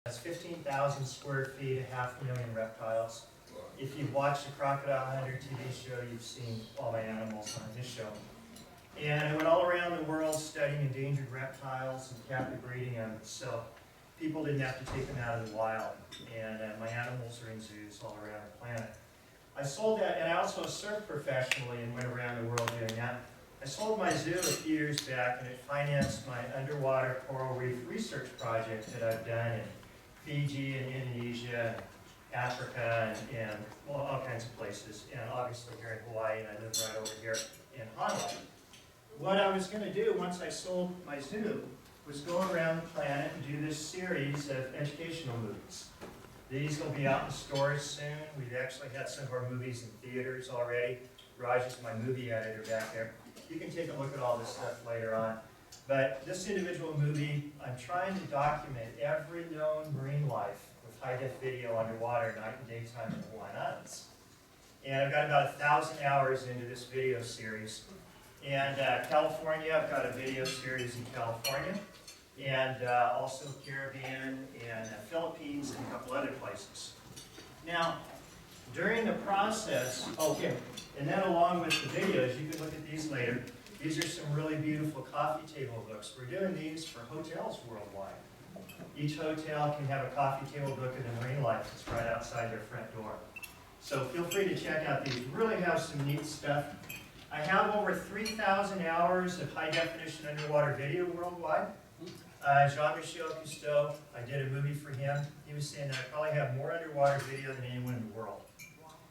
That's 15,000 square feet, 500,000 reptiles. If you've watched the Crocodile Hunter TV show, you've seen all the animals on this show. And I went all around the world studying endangered reptiles and captive breeding them, so people didn't have to take them out of the wild. And my animals are in zoos all around the planet. I sold that, and I also surfed professionally and went around the world doing that. I sold my zoo a few years back, and it financed my underwater coral reef research project that I've done in Fiji and Indonesia, and Africa, and well, all kinds of places, and obviously here in Hawaii, and I live right over here in Hanalei. What I was going to do once I sold my zoo was go around the planet and do this series of educational movies. These will be out in stores soon. We've actually had some of our movies in theaters already. Raj is my movie editor back there. You can take a look at all this stuff later on. But this individual movie, I'm trying to document every known marine life with high-def video underwater, night and daytime in the Hawaiian Islands. And I've got about 1,000 hours into this video series. And California, I've got a video series in California, and also Caribbean and Philippines and a couple other places. Now, during the process, and then along with the videos, you can look at these later. These are some really beautiful coffee table books. We're doing these for hotels worldwide. Each hotel can have a coffee table book of the marine life that's right outside their front door. So feel free to check out these. Really have some neat stuff. I have over 3,000 hours of high-definition underwater video worldwide. Jean-Michel Cousteau, I did a movie for him. He was saying that I probably have more underwater video than anyone in the world.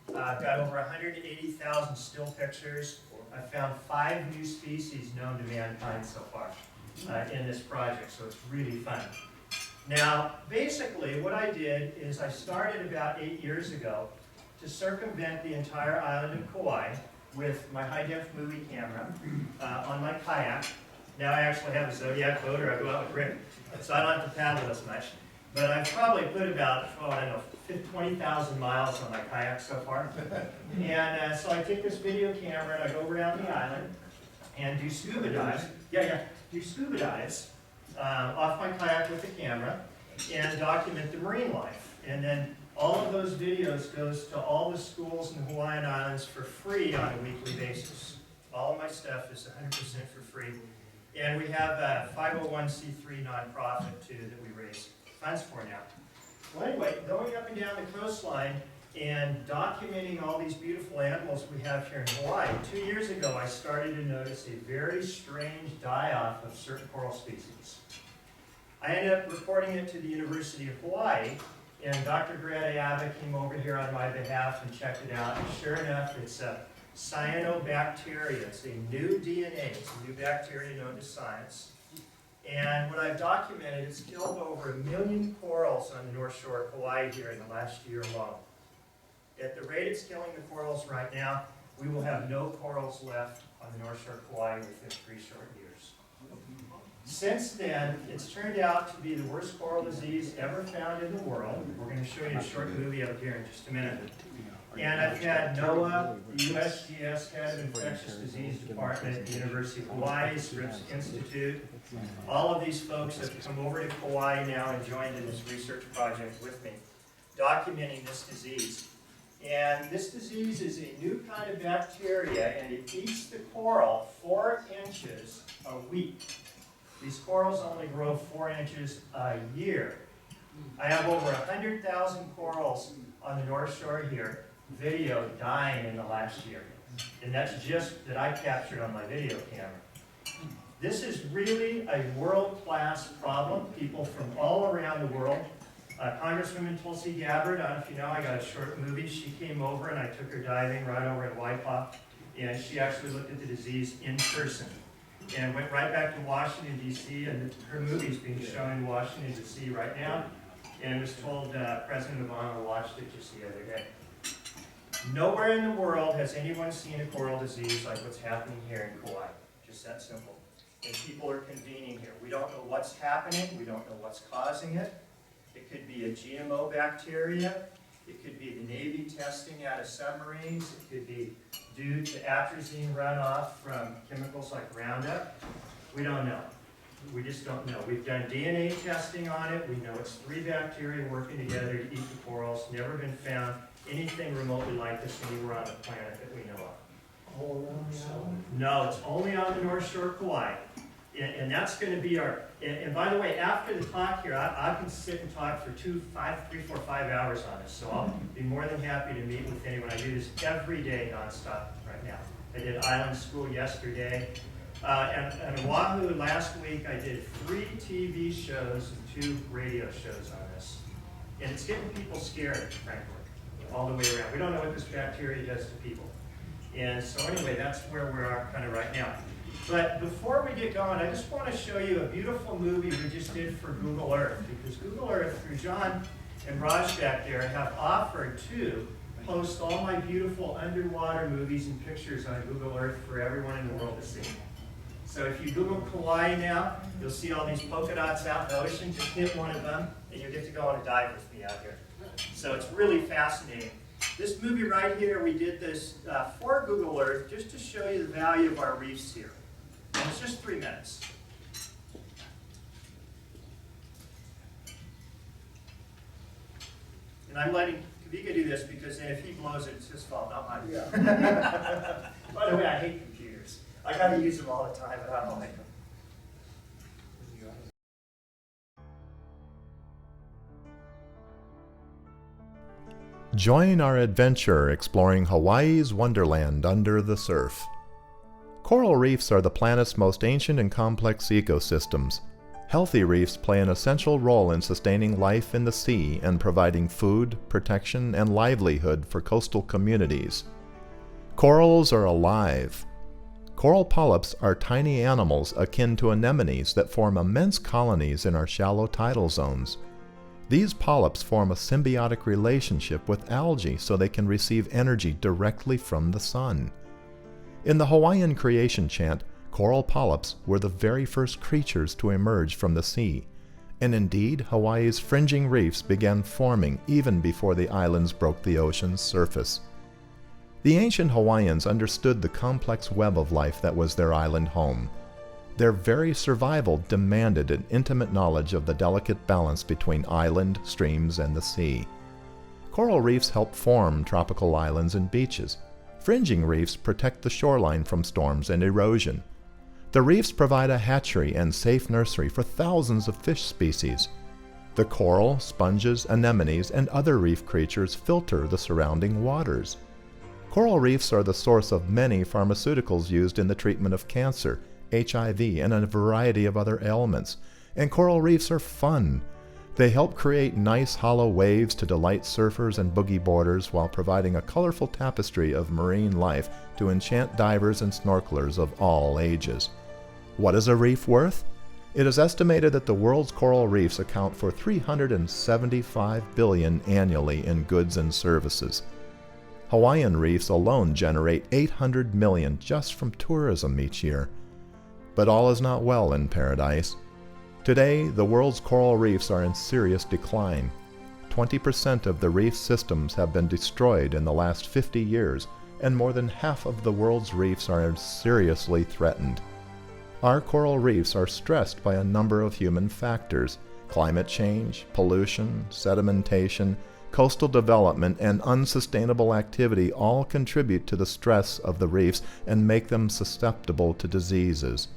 I've got over 180,000 still pictures. I've found 5 new species known to mankind so far in this project, so it's really fun. Now, basically, what I did is I started about 8 years ago to circumvent the entire island of Kauai with my high-def movie camera on my kayak. Now I actually have a Zodiac boat, or I go out with Rick, so I don't have to paddle as much. But I've probably put about, 20,000 miles on my kayak so far. And so I take this video camera and I go around the island and do scuba dives. Do scuba dives off my kayak with the camera and document the marine life. And then all of those videos goes to all the schools in the Hawaiian Islands for free on a weekly basis. All of my stuff is 100% for free. And we have a 501c3 nonprofit too that we raise funds for now. Well, anyway, going up and down the coastline and documenting all these beautiful animals we have here in Hawaii. 2 years ago, I started to notice a very strange die-off of certain coral species. I ended up reporting it to the University of Hawaii, and Dr. Greta Abba came over here on my behalf and checked it out. And sure enough, it's a cyanobacteria. It's a new DNA. It's a new bacteria known to science. And what I've documented, it's killed over 1 million corals on the North Shore of Kauai here in the last year alone. At the rate it's killing the corals right now, we will have no corals left on the North Shore of Kauai within 3 short years. Since then, it's turned out to be the worst coral disease ever found in the world. We're going to show you a short movie up here in just a minute. And I've had NOAA, the USGS Head of Infectious Disease Department at the University of Hawaii, Scripps Institute. All of these folks have come over to Kauai now and joined in this research project with me, documenting this disease. And this disease is a new kind of bacteria, and it eats the coral 4 inches a week. These corals only grow 4 inches a year. I have over 100,000 corals on the North Shore here, video dying in the last year. And that's just that I captured on my video camera. This is really a world-class problem. People from all around the world. Congresswoman Tulsi Gabbard, I don't know if you know, I got a short movie. She came over and I took her diving right over at Waipa. And she actually looked at the disease in person. And went right back to Washington, D.C., and her movie's being shown in Washington, D.C. right now. And was told President Obama watched it just the other day. Nowhere in the world has anyone seen a coral disease like what's happening here in Kauai. Just that simple. And people are convening here. We don't know what's happening. We don't know what's causing it. It could be a GMO bacteria. It could be the Navy testing out of submarines. It could be due to atrazine runoff from chemicals like Roundup. We don't know. We just don't know. We've done DNA testing on it. We know it's 3 bacteria working together to eat the corals. Never been found anything remotely like this anywhere on the planet that we know of. All around the island? No, it's only on the North Shore of Kauai. And that's going to be our, and by the way, after the talk here, I can sit and talk for 3, 4, 5 hours on this. So I'll be more than happy to meet with anyone. I do this every day nonstop right now. I did island school yesterday. And Oahu last week, I did 3 TV shows and 2 radio shows on this. And it's getting people scared, frankly, all the way around. We don't know what this bacteria does to people. And so anyway, that's where we are kind of right now. But before we get going, I just want to show you a beautiful movie we just did for Google Earth. Because Google Earth, through John and Raj back there, have offered to post all my beautiful underwater movies and pictures on Google Earth for everyone in the world to see. So if you Google Kauai now, you'll see all these polka dots out in the ocean. Just hit one of them, and you'll get to go on a dive with me out here. So it's really fascinating. This movie right here, we did this for Google Earth just to show you the value of our reefs here. And it's just 3 minutes. And I'm letting Kavika do this because then if he blows it, it's his fault, not mine. Yeah. By the way, I hate computers. I gotta use them all the time, but I don't like them. Join our adventure exploring Hawaii's wonderland under the surf. Coral reefs are the planet's most ancient and complex ecosystems. Healthy reefs play an essential role in sustaining life in the sea and providing food, protection, and livelihood for coastal communities. Corals are alive. Coral polyps are tiny animals akin to anemones that form immense colonies in our shallow tidal zones. These polyps form a symbiotic relationship with algae so they can receive energy directly from the sun. In the Hawaiian creation chant, coral polyps were the very first creatures to emerge from the sea, and indeed Hawaii's fringing reefs began forming even before the islands broke the ocean's surface. The ancient Hawaiians understood the complex web of life that was their island home. Their very survival demanded an intimate knowledge of the delicate balance between island, streams, and the sea. Coral reefs help form tropical islands and beaches. Fringing reefs protect the shoreline from storms and erosion. The reefs provide a hatchery and safe nursery for thousands of fish species. The coral, sponges, anemones, and other reef creatures filter the surrounding waters. Coral reefs are the source of many pharmaceuticals used in the treatment of cancer, HIV, and a variety of other ailments. And coral reefs are fun. They help create nice hollow waves to delight surfers and boogie boarders while providing a colorful tapestry of marine life to enchant divers and snorkelers of all ages. What is a reef worth? It is estimated that the world's coral reefs account for $375 billion annually in goods and services. Hawaiian reefs alone generate $800 million just from tourism each year. But all is not well in paradise. Today, the world's coral reefs are in serious decline. 20% of the reef systems have been destroyed in the last 50 years, and more than half of the world's reefs are seriously threatened. Our coral reefs are stressed by a number of human factors: climate change, pollution, sedimentation, coastal development, and unsustainable activity all contribute to the stress of the reefs and make them susceptible to diseases.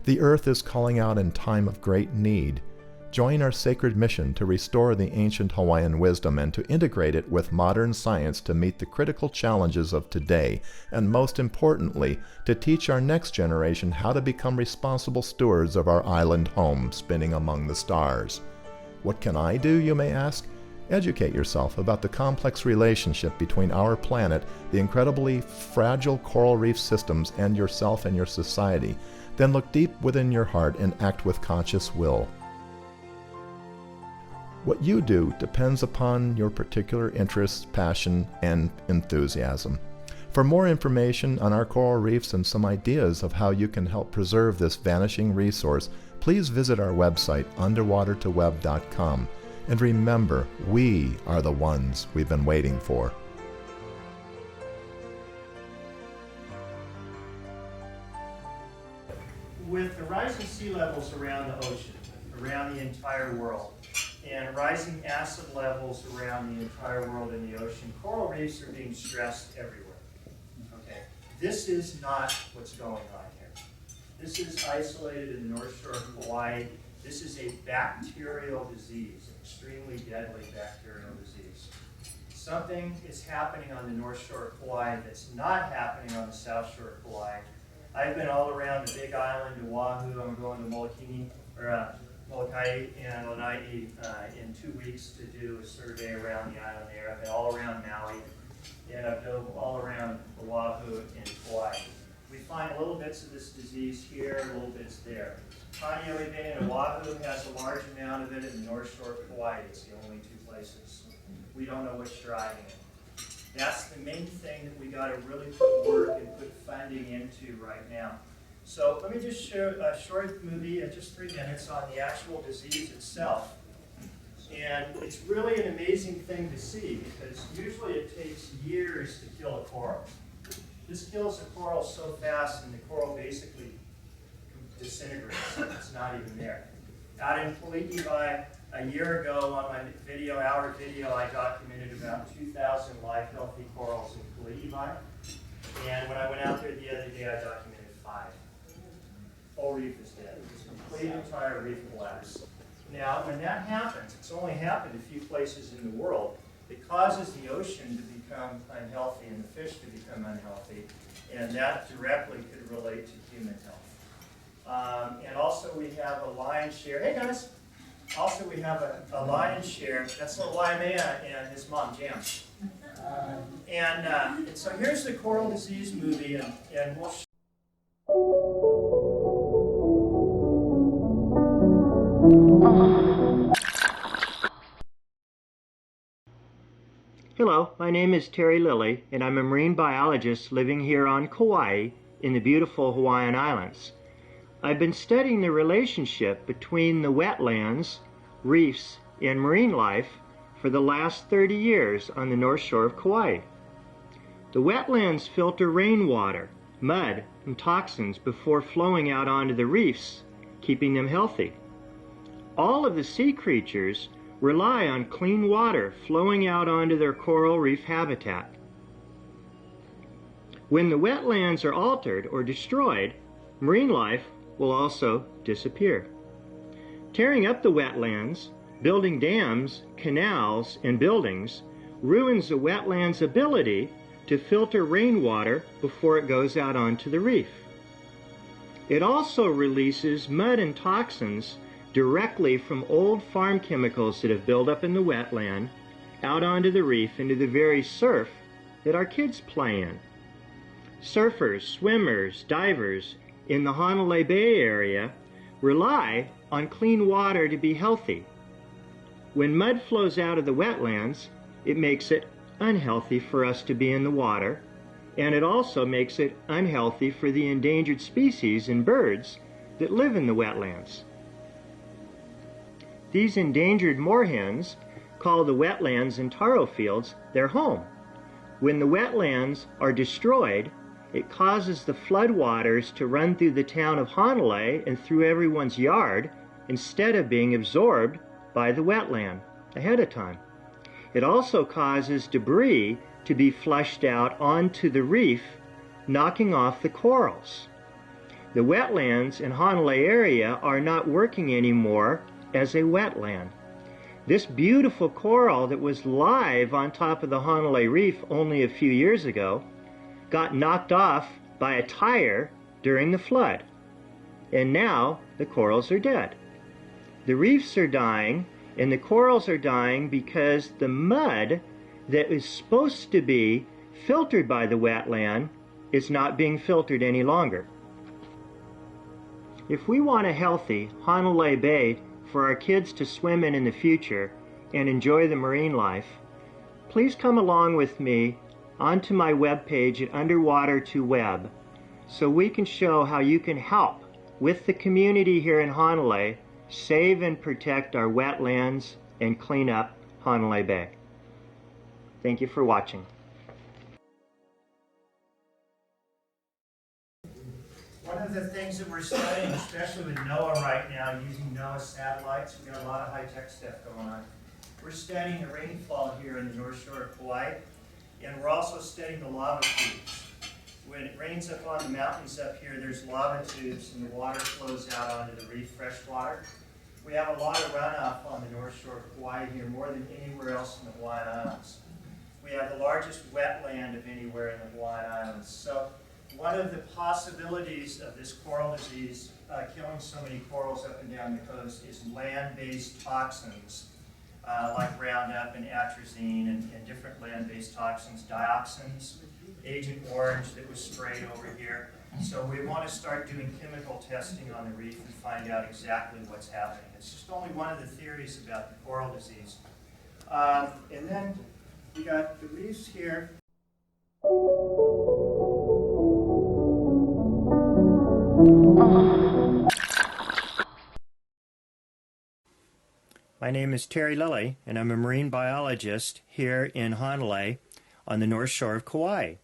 The earth is calling out in time of great need. Join our sacred mission to restore the ancient Hawaiian wisdom and to integrate it with modern science to meet the critical challenges of today, and most importantly, to teach our next generation how to become responsible stewards of our island home spinning among the stars. What can I do, you may ask? Educate yourself about the complex relationship between our planet, the incredibly fragile coral reef systems, and yourself and your society. Then look deep within your heart and act with conscious will. What you do depends upon your particular interests, passion, and enthusiasm. For more information on our coral reefs and some ideas of how you can help preserve this vanishing resource, please visit our website, underwatertoweb.com. And remember, we are the ones we've been waiting for. with the rising sea levels around the ocean, around the entire world, and rising acid levels around the entire world in the ocean, coral reefs are being stressed everywhere. Okay, this is not what's going on here. This is isolated in the North Shore of Kauai. This is a bacterial disease, an extremely deadly bacterial disease. Something is happening on the North Shore of Kauai that's not happening on the South Shore of Kauai. I've been all around the Big Island, Oahu. I'm going to Molokai and Lanai in 2 weeks to do a survey around the island there. I've been all around Maui, and I've been all around Oahu and Kauai. We find little bits of this disease here, little bits there. Hanalei Bay in Oahu has a large amount of it. In the North Shore of Kauai, it's the only 2 places. We don't know what's driving it. That's the main thing that we got to really put work and put funding into right now. So let me just show a short movie, just 3 minutes, on the actual disease itself. And it's really an amazing thing to see, because usually it takes years to kill a coral. This kills a coral so fast, and the coral basically disintegrates. It's not even there. Out in Lilley, a year ago on my video, our video, I documented about 2,000 live healthy corals in Lilley. And when I went out there the other day, I documented 5. Whole reef is dead. It's complete entire reef collapse. Now, when that happens, it's only happened a few places in the world. It causes the ocean to become unhealthy and the fish to become unhealthy, and that directly could relate to human health. And also we have a lion's share. Hey guys! Also we have a lion's share. That's little Waimea and his mom, Jam. And so here's the coral disease movie, and we'll Hello, my name is Terry Lilley, and I'm a marine biologist living here on Kauai in the beautiful Hawaiian Islands. I've been studying the relationship between the wetlands, reefs, and marine life for the last 30 years on the North Shore of Kauai. The wetlands filter rainwater, mud, and toxins before flowing out onto the reefs, keeping them healthy. All of the sea creatures rely on clean water flowing out onto their coral reef habitat. When the wetlands are altered or destroyed, marine life will also disappear. Tearing up the wetlands, building dams, canals, and buildings ruins the wetland's ability to filter rainwater before it goes out onto the reef. It also releases mud and toxins directly from old farm chemicals that have built up in the wetland out onto the reef into the very surf that our kids play in. Surfers, swimmers, divers in the Hanalei Bay area rely on clean water to be healthy. When mud flows out of the wetlands, it makes it unhealthy for us to be in the water, and it also makes it unhealthy for the endangered species and birds that live in the wetlands. These endangered moorhens call the wetlands and taro fields their home. When the wetlands are destroyed, it causes the floodwaters to run through the town of Hanalei and through everyone's yard instead of being absorbed by the wetland ahead of time. It also causes debris to be flushed out onto the reef, knocking off the corals. The wetlands in Hanalei area are not working anymore as a wetland. This beautiful coral that was live on top of the Hanalei Reef only a few years ago got knocked off by a tire during the flood, and now the corals are dead. The reefs are dying, and the corals are dying because the mud that is supposed to be filtered by the wetland is not being filtered any longer. If we want a healthy Hanalei Bay for our kids to swim in the future and enjoy the marine life, please come along with me onto my webpage at Underwater to Web so we can show how you can help with the community here in Hanalei save and protect our wetlands and clean up Hanalei Bay. Thank you for watching. One of the things that we're studying, especially with NOAA right now, using NOAA satellites, we've got a lot of high-tech stuff going on. We're studying the rainfall here in the North Shore of Kauai, and we're also studying the lava tubes. When it rains up on the mountains up here, there's lava tubes, and the water flows out onto the reef freshwater. We have a lot of runoff on the North Shore of Kauai here, more than anywhere else in the Hawaiian Islands. We have the largest wetland of anywhere in the Hawaiian Islands. So one of the possibilities of this coral disease killing so many corals up and down the coast is land-based toxins like Roundup and atrazine and different land-based toxins, dioxins, Agent Orange that was sprayed over here. So we want to start doing chemical testing on the reef and find out exactly what's happening. It's just only one of the theories about the coral disease. And then we got the reefs here. My name is Terry Lilley, and I'm a marine biologist here in Hanalei on the North Shore of Kauai.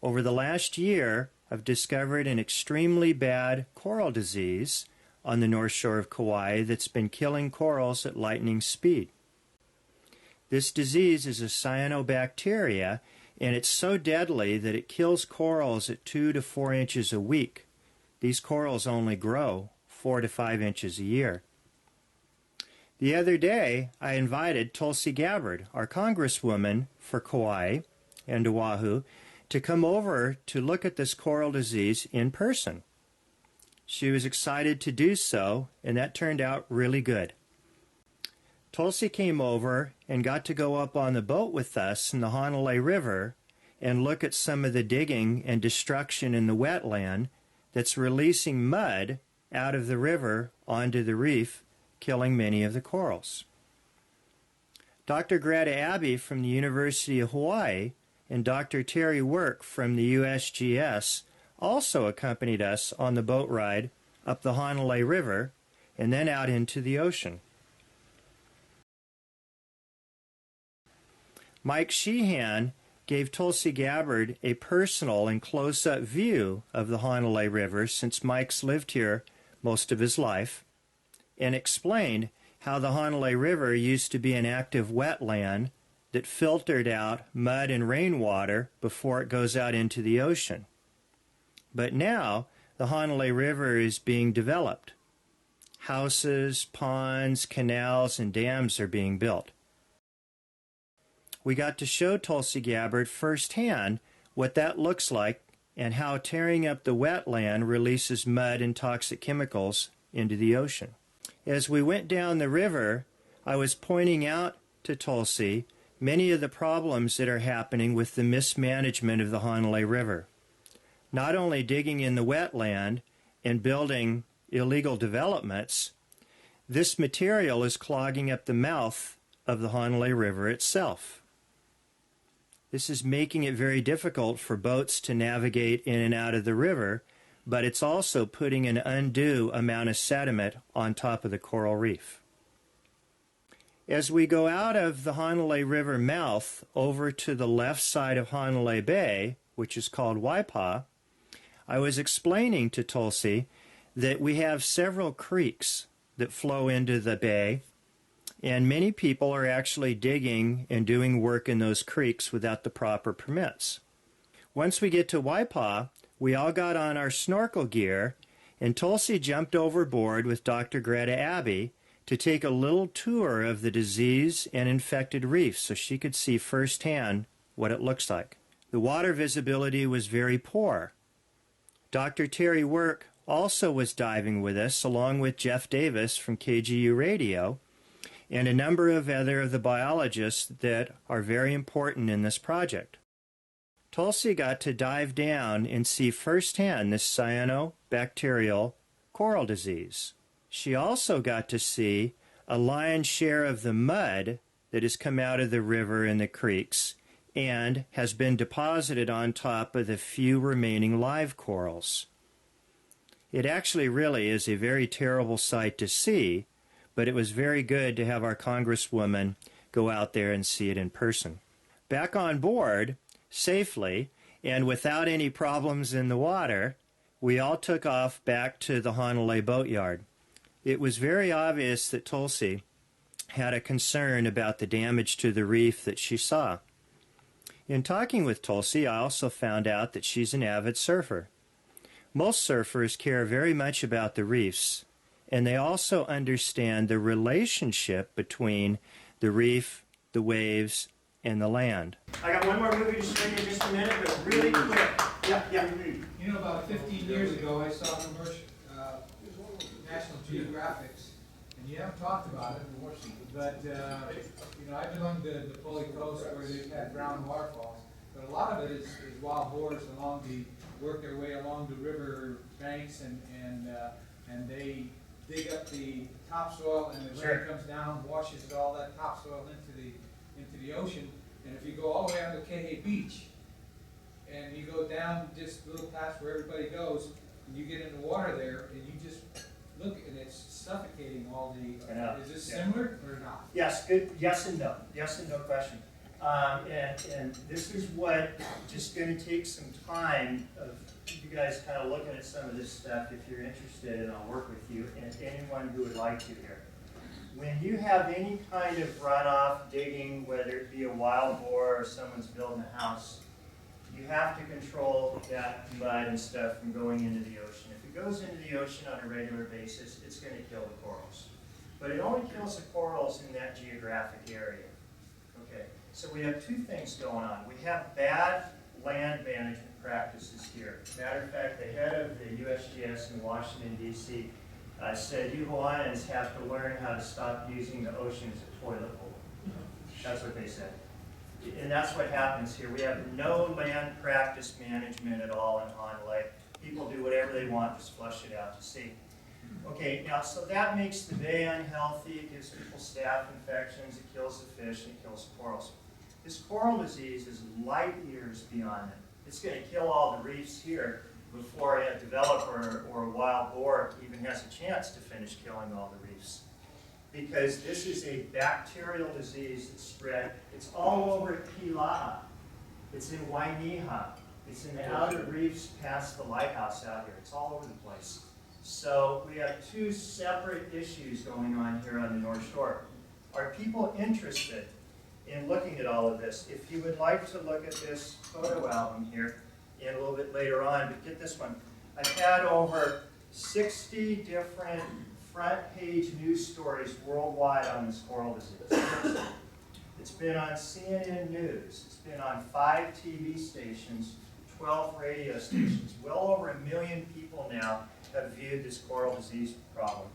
Over the last year, I've discovered an extremely bad coral disease on the North Shore of Kauai that's been killing corals at lightning speed. This disease is a cyanobacteria, and it's so deadly that it kills corals at 2 to 4 inches a week. These corals only grow 4 to 5 inches a year. The other day, I invited Tulsi Gabbard, our congresswoman for Kauai and Oahu, to come over to look at this coral disease in person. She was excited to do so, and that turned out really good. Tulsi came over and got to go up on the boat with us in the Hanalei River and look at some of the digging and destruction in the wetland that's releasing mud out of the river onto the reef, killing many of the corals. Dr. Greta Abbey from the University of Hawaii and Dr. Terry Work from the USGS also accompanied us on the boat ride up the Hanalei River and then out into the ocean. Mike Sheehan gave Tulsi Gabbard a personal and close-up view of the Hanalei River since Mike's lived here most of his life, and explained how the Hanalei River used to be an active wetland that filtered out mud and rainwater before it goes out into the ocean. But now, the Hanalei River is being developed. Houses, ponds, canals, and dams are being built. We got to show Tulsi Gabbard firsthand what that looks like and how tearing up the wetland releases mud and toxic chemicals into the ocean. As we went down the river, I was pointing out to Tulsi many of the problems that are happening with the mismanagement of the Hanalei River. Not only digging in the wetland and building illegal developments, this material is clogging up the mouth of the Hanalei River itself. This is making it very difficult for boats to navigate in and out of the river, but it's also putting an undue amount of sediment on top of the coral reef. As we go out of the Hanalei River mouth over to the left side of Hanalei Bay, which is called Waipa, I was explaining to Tulsi that we have several creeks that flow into the bay, and many people are actually digging and doing work in those creeks without the proper permits. Once we get to Waipa, we all got on our snorkel gear, and Tulsi jumped overboard with Dr. Greta Abbey to take a little tour of the disease and infected reef so she could see firsthand what it looks like. The water visibility was very poor. Dr. Terry Work also was diving with us, along with Jeff Davis from KGU Radio, and a number of other of the biologists that are very important in this project. Tulsi got to dive down and see firsthand this cyanobacterial coral disease. She also got to see a lion's share of the mud that has come out of the river and the creeks and has been deposited on top of the few remaining live corals. It actually really is a very terrible sight to see, but it was very good to have our congresswoman go out there and see it in person. Back on board, safely, and without any problems in the water, we all took off back to the Hanalei boatyard. It was very obvious that Tulsi had a concern about the damage to the reef that she saw. In talking with Tulsi, I also found out that she's an avid surfer. Most surfers care very much about the reefs, and they also understand the relationship between the reef, the waves, and the land. I got one more movie to show you in just a minute, but really quick. Yeah. You know, about 15 years ago, I saw commercial, National Geographics, and you haven't talked about it, but you know, I've been on the Kauai coast where they've had brown waterfalls, but a lot of it is wild boars work their way along the river banks, and they dig up the topsoil, and the rain comes down, washes all that topsoil into the ocean. And if you go all the way out to Kauai Beach, and you go down just a little past where everybody goes, and you get in the water there, and you just look, and it's suffocating all the. Is this similar or not? Yes, good. Yes and no. Yes and no question. And this is what just going to take some time of you guys kind of looking at some of this stuff if you're interested, and I'll work with you and anyone who would like to here. When you have any kind of runoff, digging, whether it be a wild boar or someone's building a house, you have to control that mud and stuff from going into the ocean. If it goes into the ocean on a regular basis, it's going to kill the corals. But it only kills the corals in that geographic area. Okay, so we have two things going on. We have bad land management practices here. Matter of fact, the head of the USGS in Washington, D.C. Said you Hawaiians have to learn how to stop using the ocean as a toilet bowl. That's what they said. And that's what happens here. We have no land practice management at all in Hanalei. People do whatever they want, just flush it out to sea. Okay, now so that makes the bay unhealthy. It gives people staph infections. It kills the fish and it kills the corals. This coral disease is light years beyond it. It's going to kill all the reefs here before a developer or a wild boar even has a chance to finish killing all the reefs. Because this is a bacterial disease that's spread. It's all over at Pila'a. It's in Wainiha. It's in the outer reefs past the lighthouse out here. It's all over the place. So we have two separate issues going on here on the North Shore. Are people interested in looking at all of this? If you would like to look at this photo album here, and a little bit later on, but get this one. I've had over 60 different front page news stories worldwide on this coral disease. It's been on CNN News. It's been on 5 TV stations, 12 radio stations. Well over 1 million people now have viewed this coral disease problem.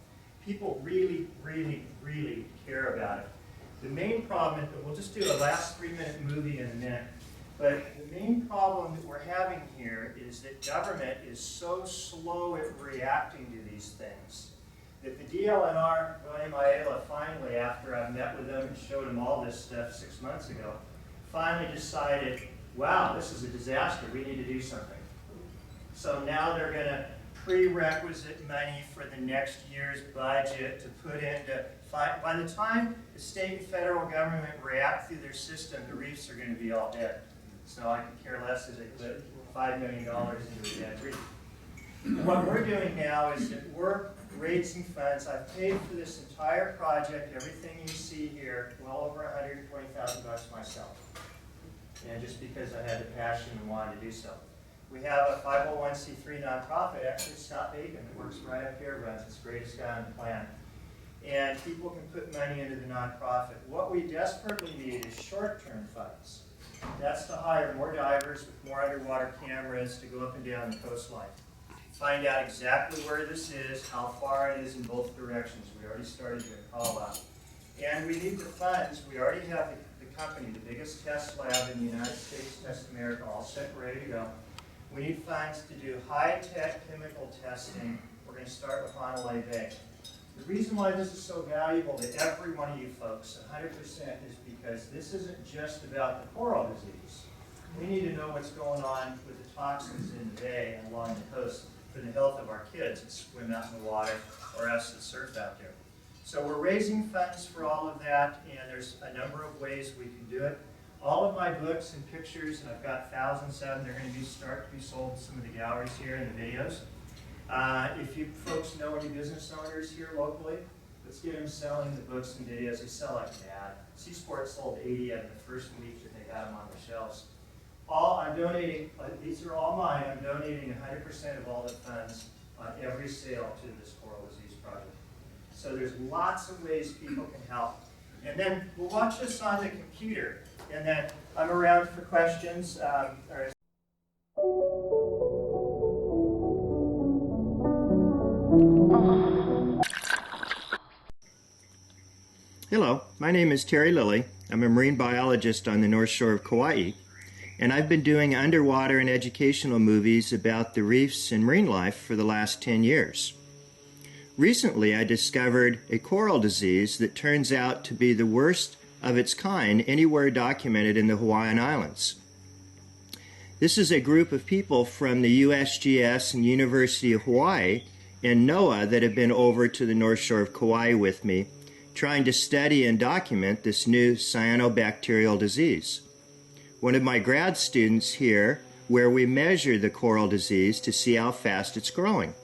People really, really, really care about it. The main problem, and we'll just do a last 3-minute movie in a minute, but the main problem that we're having here is that government is so slow at reacting to these things that the DLNR, Maela, finally, after I met with them and showed them all this stuff 6 months ago, finally decided, wow, this is a disaster, we need to do something. So now they're going to prerequisite money for the next year's budget to put into, by the time the state and federal government react through their system, the reefs are going to be all dead. So I could care less as they put $5 million into a dead reef. What we're doing now is that we're raising funds. I've paid for this entire project, everything you see here, well over $120,000 myself. And just because I had the passion and wanted to do so. We have a 501c3 nonprofit, actually Scott Bacon, that works right up here, runs its greatest guy on the planet. And people can put money into the nonprofit. What we desperately need is short-term funds. That's to hire more divers with more underwater cameras to go up and down the coastline. Find out exactly where this is, how far it is in both directions. We already started doing call out. And we need the funds. We already have the company, the biggest test lab in the United States, Test America, all set and ready to go. We need funds to do high-tech chemical testing. We're going to start with Hanalei Bay. The reason why this is so valuable to every one of you folks, 100%, is because this isn't just about the coral disease. We need to know what's going on with the toxins in the bay and along the coast for the health of our kids that swim out in the water or us that surf out there. So we're raising funds for all of that, and there's a number of ways we can do it. All of my books and pictures, and I've got thousands of them, they're going to start to be sold in some of the galleries here and the videos. If you folks know any business owners here locally, let's get them selling the books and videos. They sell like mad. C-Sport sold 80 of them the first week that they had them on the shelves. I'm donating, these are all mine, I'm donating 100% of all the funds on every sale to this coral disease project. So there's lots of ways people can help. And then we'll watch this on the computer. And then I'm around for questions. Hello, my name is Terry Lilley. I'm a marine biologist on the North Shore of Kauai, and I've been doing underwater and educational movies about the reefs and marine life for the last 10 years. Recently, I discovered a coral disease that turns out to be the worst of its kind anywhere documented in the Hawaiian Islands. This is a group of people from the USGS and University of Hawaii and NOAA that have been over to the North Shore of Kauai with me, trying to study and document this new cyanobacterial disease. One of my grad students here, where we measure the coral disease to see how fast it's growing.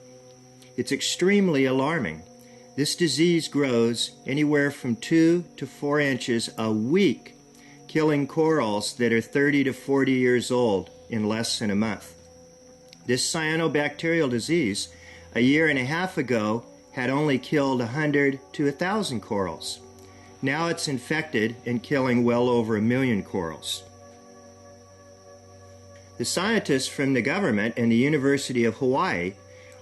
It's extremely alarming. This disease grows anywhere from 2 to 4 inches a week, killing corals that are 30 to 40 years old in less than a month. This cyanobacterial disease, a year and a half ago, had only killed 100 to 1,000 corals. Now it's infected and killing well over 1 million corals. The scientists from the government and the University of Hawaii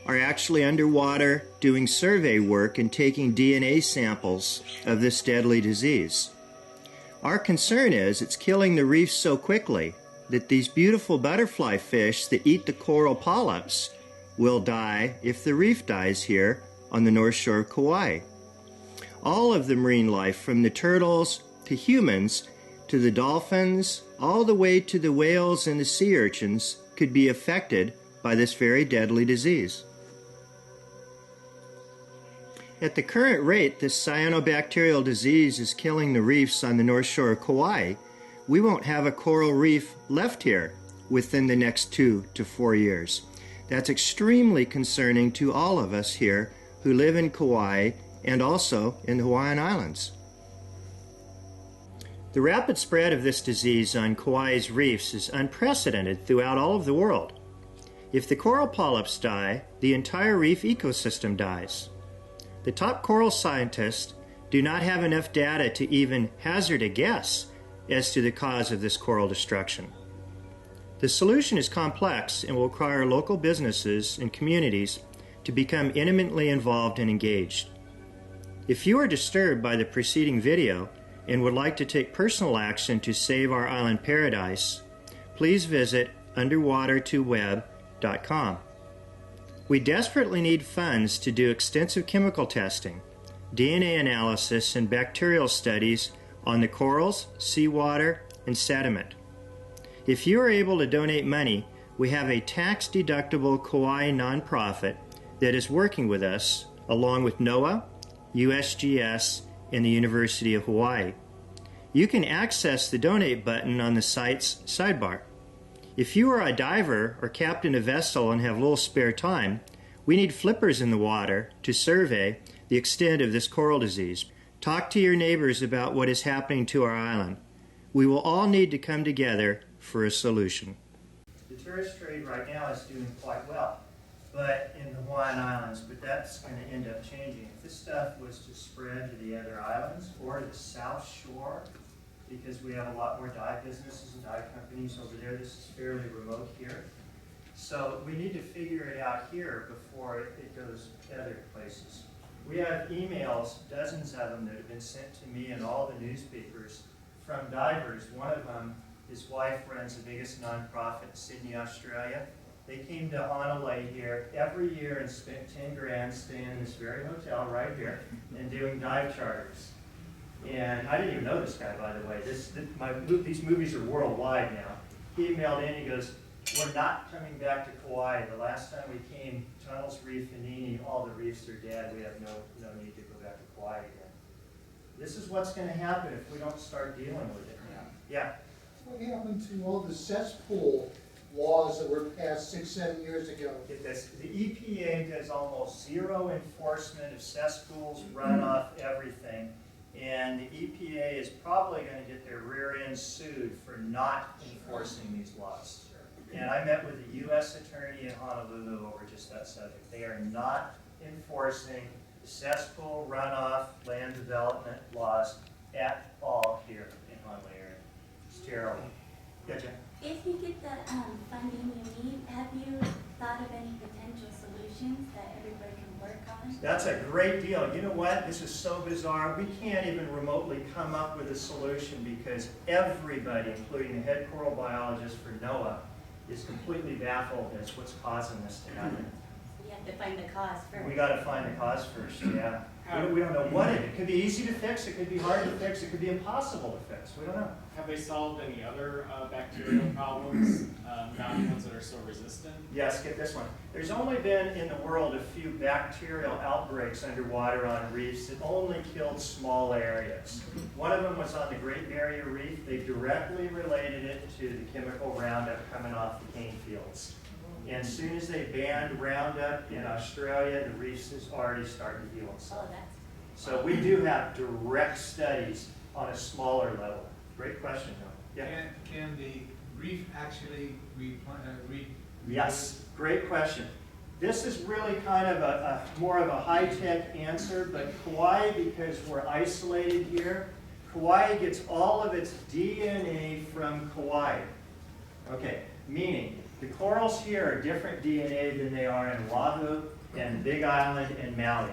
are actually underwater doing survey work and taking DNA samples of this deadly disease. Our concern is it's killing the reefs so quickly that these beautiful butterfly fish that eat the coral polyps will die if the reef dies here on the North Shore of Kauai. All of the marine life, from the turtles to humans to the dolphins, all the way to the whales and the sea urchins, could be affected by this very deadly disease. At the current rate this cyanobacterial disease is killing the reefs on the North Shore of Kauai, we won't have a coral reef left here within the next 2 to 4 years. That's extremely concerning to all of us here who live in Kauai and also in the Hawaiian Islands. The rapid spread of this disease on Kauai's reefs is unprecedented throughout all of the world. If the coral polyps die, the entire reef ecosystem dies. The top coral scientists do not have enough data to even hazard a guess as to the cause of this coral destruction. The solution is complex and will require local businesses and communities to become intimately involved and engaged. If you are disturbed by the preceding video and would like to take personal action to save our island paradise, please visit underwater2web.com. We desperately need funds to do extensive chemical testing, DNA analysis, and bacterial studies on the corals, seawater, and sediment. If you are able to donate money, we have a tax-deductible Kauai nonprofit that is working with us, along with NOAA, USGS, and the University of Hawaii. You can access the donate button on the site's sidebar. If you are a diver or captain a vessel and have little spare time, we need flippers in the water to survey the extent of this coral disease. Talk to your neighbors about what is happening to our island. We will all need to come together for a solution. The tourist trade right now is doing quite well, but in the Hawaiian Islands, but that's going to end up changing. If this stuff was to spread to the other islands or to the South Shore, because we have a lot more dive businesses and dive companies over there. This is fairly remote here. So we need to figure it out here before it goes to other places. We have emails, dozens of them, that have been sent to me and all the newspapers from divers. One of them, his wife runs the biggest nonprofit in Sydney, Australia. They came to Hanalei here every year and spent 10 grand staying in this very hotel right here and doing dive charters. And I didn't even know this guy, by the way. These movies are worldwide now. He emailed in, he goes, "We're not coming back to Kauai. The last time we came, Tunnels Reef and Nini, all the reefs are dead. We have no need to go back to Kauai again." This is what's going to happen if we don't start dealing with it now. Yeah? What happened to all the cesspool laws that were passed 6, 7 years ago. Get this, the EPA does almost zero enforcement of cesspools, runoff, everything. And the EPA is probably gonna get their rear end sued for not enforcing these laws. And I met with the US attorney in Honolulu over just that subject. They are not enforcing the cesspool, runoff, land development laws at all here in Hanalei area. It's terrible. Yeah, Jen? If you get the funding you need, have you thought of any potential solutions that everybody can work on? That's a great deal. You know what? This is so bizarre. We can't even remotely come up with a solution because everybody, including the head coral biologist for NOAA, is completely baffled as what's causing this to happen. You have to find the cause first. We gotta find the cause first, yeah. We don't know what it could be easy to fix, it could be hard to fix, it could be impossible to fix. We don't know. Have they solved any other bacterial problems, not ones that are so resistant? Yes, get this one. There's only been in the world a few bacterial outbreaks underwater on reefs that only killed small areas. One of them was on the Great Barrier Reef. They directly related it to the chemical Roundup coming off the cane fields. And as soon as they banned Roundup in Australia, the reefs is already starting to heal Oh, itself. that's, So we do have direct studies on a smaller level. Great question, though. Yeah. Can the reef actually Yes, great question. This is really kind of a more of a high-tech answer, but Kauai, because we're isolated here, Kauai gets all of its DNA from Kauai. Okay, meaning the corals here are different DNA than they are in Oahu and Big Island and Maui.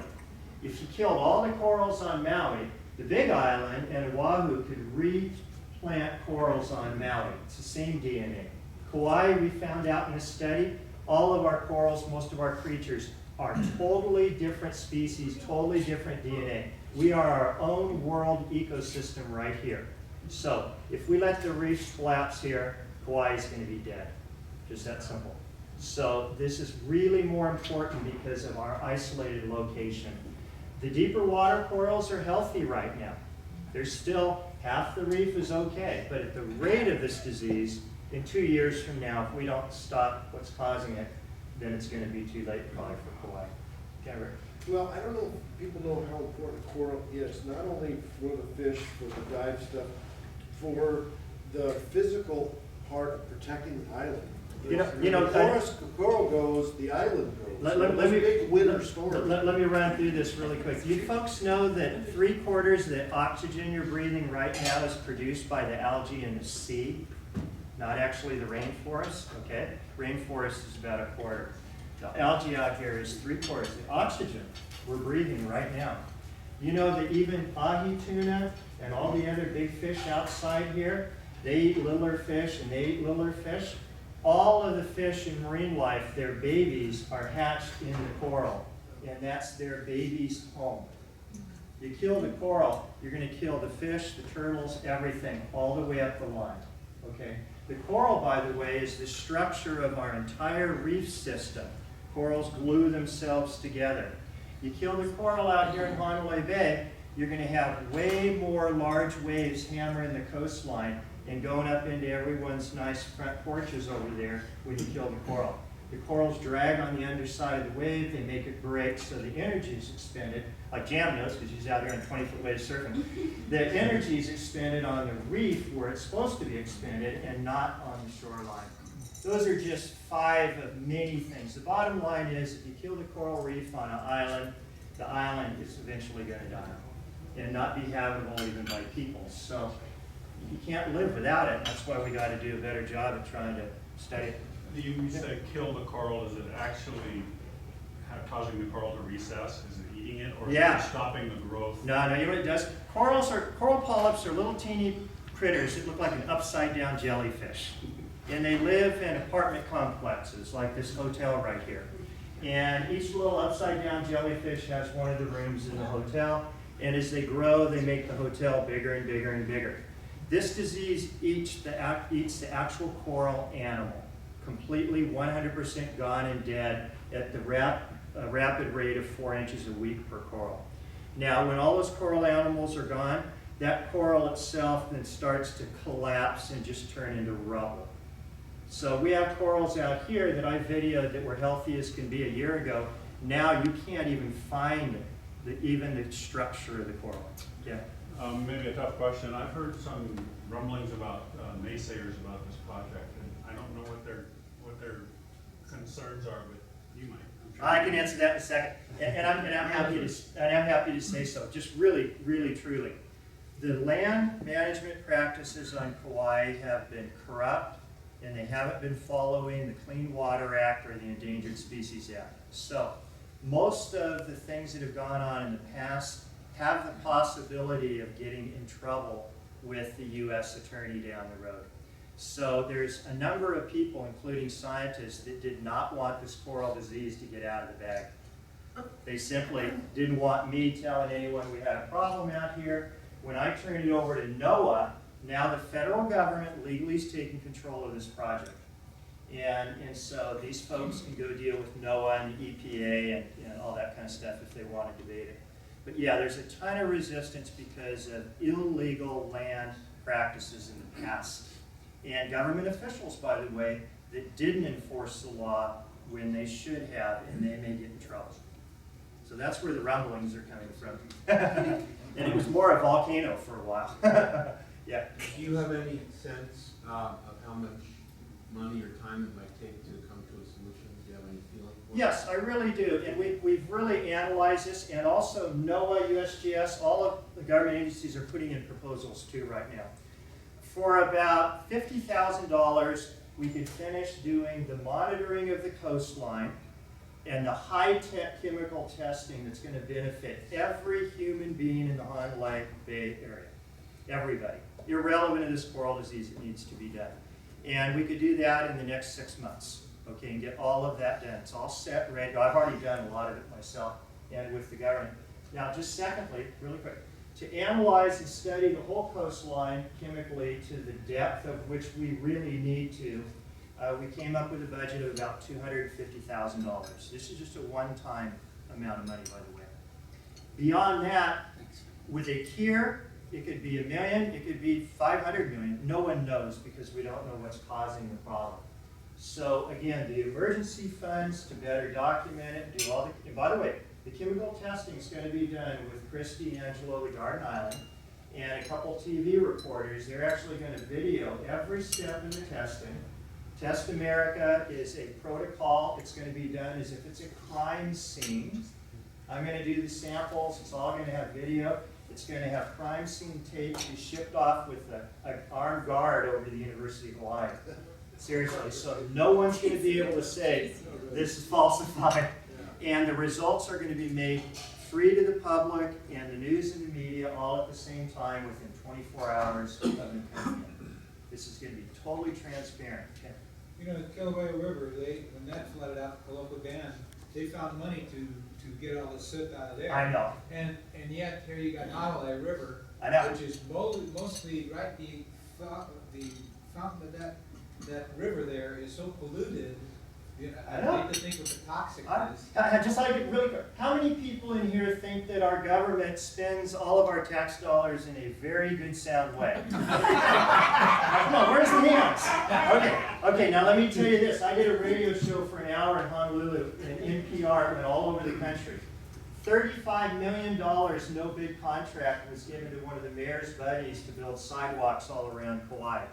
If you killed all the corals on Maui, the Big Island and Oahu could replant corals on Maui. It's the same DNA. Kauai, we found out in this study, all of our corals, most of our creatures, are totally different species, totally different DNA. We are our own world ecosystem right here. So if we let the reefs collapse here, Kauai is going to be dead. Just that simple. So this is really more important because of our isolated location. The deeper water corals are healthy right now. There's still, half the reef is okay, but at the rate of this disease, in 2 years from now, if we don't stop what's causing it, then it's going to be too late probably for Kauai. Okay, Rick? Well, I don't know if people know how important coral is, not only for the fish, for the dive stuff, for the physical part of protecting the island. The coral goes, the island goes. Let It's a me- big winter storm. Let me run through this really quick. You folks know that 3/4 of the oxygen you're breathing right now is produced by the algae in the sea, not actually the rainforest, okay? Rainforest is about 1/4. The algae out here is 3/4. The oxygen we're breathing right now. You know that even ahi tuna and all the other big fish outside here, they eat littler fish and they eat littler fish. All of the fish in marine life, their babies are hatched in the coral, and that's their baby's home. You kill the coral, you're going to kill the fish, the turtles, everything, all the way up the line. Okay? The coral, by the way, is the structure of our entire reef system. Corals glue themselves together. You kill the coral out here in Hanalei Bay, you're going to have way more large waves hammering the coastline and going up into everyone's nice front porches over there when you kill the coral. The corals drag on the underside of the wave, they make it break, so the energy is expended, like Jam knows, because she's out there on a 20-foot wave surfing. The energy is expended on the reef where it's supposed to be expended and not on the shoreline. Those are just 5 of many things. The bottom line is, if you kill the coral reef on an island, the island is eventually going to die and not be habitable even by people. So you can't live without it. That's why we got to do a better job at trying to study it. You say kill the coral, is it actually causing the coral to recess? Is it eating it, or is Yeah. it stopping the growth? No, you know what it does? Coral polyps are little teeny critters that look like an upside down jellyfish. And they live in apartment complexes like this hotel right here. And each little upside down jellyfish has one of the rooms in the hotel. And as they grow, they make the hotel bigger and bigger and bigger. This disease eats the actual coral animal, completely 100% gone and dead at the rapid rate of 4 inches a week per coral. Now, when all those coral animals are gone, that coral itself then starts to collapse and just turn into rubble. So we have corals out here that I videoed that were healthy as can be a year ago. Now you can't even find even the structure of the coral. Yeah. Maybe a tough question. I've heard some rumblings about naysayers about this project, and I don't know what their concerns are, but you might. I'm sure. I can answer that in a second, and I'm happy to say so. Just really, really, truly, the land management practices on Kauai have been corrupt, and they haven't been following the Clean Water Act or the Endangered Species Act. So, most of the things that have gone on in the past have the possibility of getting in trouble with the U.S. Attorney down the road. So there's a number of people, including scientists, that did not want this coral disease to get out of the bag. They simply didn't want me telling anyone we had a problem out here. When I turned it over to NOAA, now the federal government legally is taking control of this project. And so these folks can go deal with NOAA and the EPA and all that kind of stuff if they want to debate it. But yeah, there's a ton of resistance because of illegal land practices in the past. And government officials, by the way, that didn't enforce the law when they should have, and they may get in trouble. So that's where the rumblings are coming from. And it was more a volcano for a while. Yeah. Do you have any sense of how much money or time it might take to come to a solution? Do you have any feeling for it? Yes, I really do. And we've really analyzed this, and also NOAA, USGS, all of the government agencies are putting in proposals too right now. For about $50,000, we could finish doing the monitoring of the coastline and the high-tech chemical testing that's going to benefit every human being in the Hanalei Bay area. Everybody. Irrelevant of this coral disease, it needs to be done. And we could do that in the next 6 months, okay, and get all of that done. It's all set, ready. I've already done a lot of it myself and with the government. Now, just secondly, really quick, to analyze and study the whole coastline chemically to the depth of which we really need to, we came up with a budget of about $250,000. This is just a one-time amount of money, by the way. Beyond that, with a tier, it could be $1 million, it could be $500 million. No one knows because we don't know what's causing the problem. So again, the emergency funds to better document it, do all the, and by the way, the chemical testing is going to be done with Christy Angelo, the Garden Island, and a couple TV reporters. They're actually going to video every step in the testing. Test America is a protocol. It's going to be done as if it's a crime scene. I'm going to do the samples. It's all going to have video. It's going to have crime scene tape to be shipped off with an armed guard over the University of Hawaii. Seriously, so no one's going to be able to say this is falsified. And the results are going to be made free to the public and the news and the media all at the same time within 24 hours of them coming in. This is going to be totally transparent. Okay. You know, the Kauai River, when that flooded out the local dam, they found money to get all the soot out of there. I know. And yet here you got Hanalei River, I know. which is mostly right the fountain of that river there is so polluted. You know, I know. I hate to think what the toxic is. Just like it really quick, how many people in here think that our government spends all of our tax dollars in a very good sound way? Come on, where's the hands? Okay, now let me tell you this. I did a radio show for an hour in Honolulu, and NPR went all over the country. $35 million, no bid contract, was given to one of the mayor's buddies to build sidewalks all around Kauai.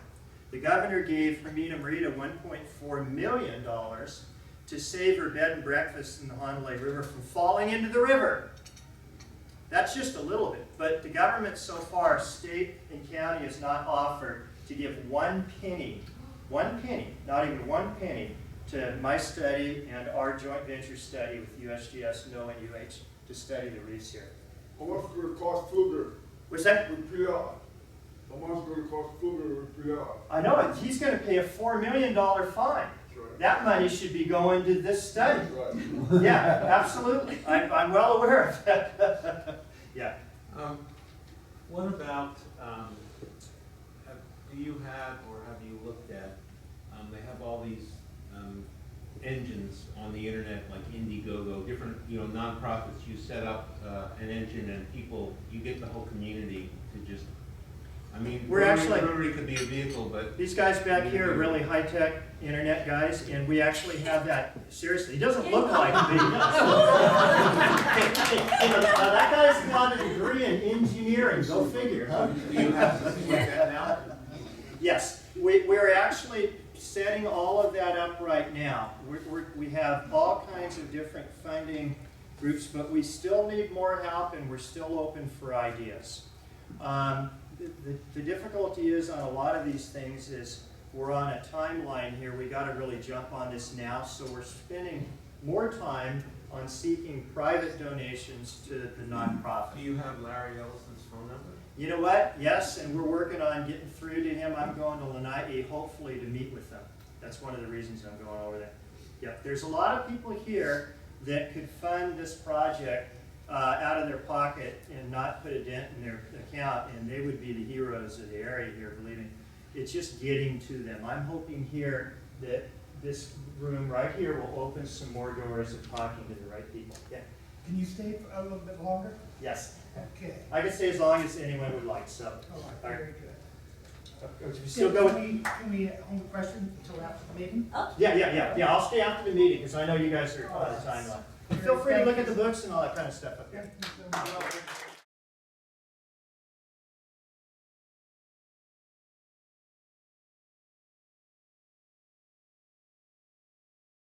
The governor gave Hermina Merida $1.4 million to save her bed and breakfast in the Hanalei River from falling into the river. That's just a little bit, but the government so far, state and county, has not offered to give one penny, not even one penny, to my study and our joint venture study with USGS, NOAA, and UH to study the reefs here. How much will it cost Fluger? What's that? Repair? How much will it cost Fluger to repair? I know it. He's going to pay a $4 million fine. Right. That money should be going to this study. Right. Yeah, absolutely. I'm well aware of that. Yeah. What about, do you have or have you looked at, they have all these engines on the internet like Indiegogo, different nonprofits. You set up an engine and people, you get the whole community to just I mean, We're actually- Rotary could be a vehicle, but These guys back here are really high-tech internet guys, and we actually have that, seriously, he doesn't look like me. Hey, now that guy's got a degree in engineering, go figure, huh? do you have something like that now? Yes, we're actually setting all of that up right now. We have all kinds of different funding groups, but we still need more help, and we're still open for ideas. The difficulty is on a lot of these things is we're on a timeline here. We got to really jump on this now, so we're spending more time on seeking private donations to the nonprofit. Do you have Larry Ellison's phone number? You know what? Yes, and we're working on getting through to him. I'm going to Lanai, hopefully, to meet with them. That's one of the reasons I'm going over there. Yep, there's a lot of people here that could fund this project out of their pocket and not put a dent in their account, and they would be the heroes of the area here, believe me. It's just getting to them. I'm hoping here that this room right here will open some more doors of talking to the right people. Yeah. Can you stay for a little bit longer? Yes. Okay. I can stay as long as anyone would like, so. All right, very good. Still go with, Can we hold the question until after the meeting? yeah, I'll stay after the meeting, because I know you guys are on the timeline. And feel free to look at the books and all that kind of stuff up there. Thank you so much.